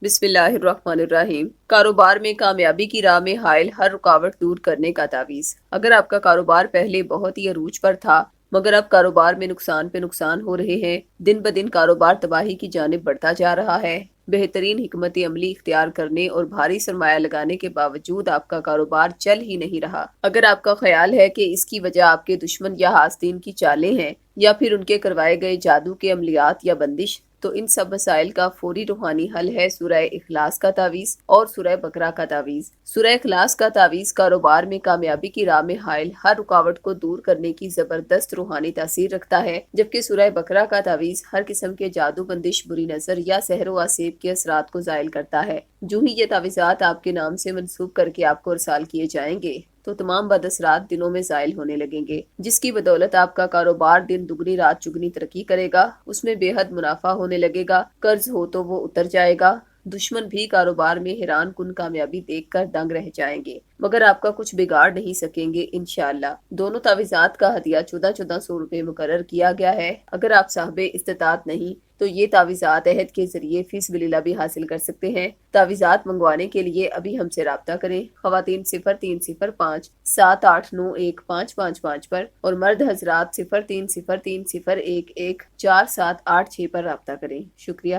بسم اللہ الرحمن الرحیم۔ کاروبار میں کامیابی کی راہ میں حائل ہر رکاوٹ دور کرنے کا تعویذ۔ اگر آپ کا کاروبار پہلے بہت ہی عروج پر تھا مگر اب کاروبار میں نقصان پہ نقصان ہو رہے ہیں، دن بدن کاروبار تباہی کی جانب بڑھتا جا رہا ہے، بہترین حکمت عملی اختیار کرنے اور بھاری سرمایہ لگانے کے باوجود آپ کا کاروبار چل ہی نہیں رہا، اگر آپ کا خیال ہے کہ اس کی وجہ آپ کے دشمن یا حاسدین کی چالیں ہیں یا پھر ان کے کروائے گئے جادو کے عملیات یا بندش، تو ان سب مسائل کا فوری روحانی حل ہے سورہ اخلاص کا تعویذ اور سورہ بقرہ کا تعویذ۔ سورہ اخلاص کا تعویذ کاروبار میں کامیابی کی راہ میں حائل ہر رکاوٹ کو دور کرنے کی زبردست روحانی تاثیر رکھتا ہے، جبکہ سورہ بقرہ کا تعویذ ہر قسم کے جادو بندش، بری نظر یا سحر و آسیب کے اثرات کو زائل کرتا ہے۔ جو ہی یہ تعویذات آپ کے نام سے منسوب کر کے آپ کو ارسال کیے جائیں گے تو تمام بد اثرات دنوں میں زائل ہونے لگیں گے، جس کی بدولت آپ کا کاروبار دن دگنی رات چگنی ترقی کرے گا، اس میں بے حد منافع ہونے لگے گا، قرض ہو تو وہ اتر جائے گا، دشمن بھی کاروبار میں حیران کن کامیابی دیکھ کر دنگ رہ جائیں گے مگر آپ کا کچھ بگاڑ نہیں سکیں گے انشاءاللہ۔ دونوں تعویذات کا ہدیہ 1400 روپے مقرر کیا گیا ہے۔ اگر آپ صاحب استطاعت نہیں تو یہ تعویذات عہد کے ذریعے فی سبیل اللہ بھی حاصل کر سکتے ہیں۔ تعویذات منگوانے کے لیے ابھی ہم سے رابطہ کریں، خواتین 0305 7891555 پر اور مرد حضرات 0303011478 6 پر رابطہ کریں۔ شکریہ۔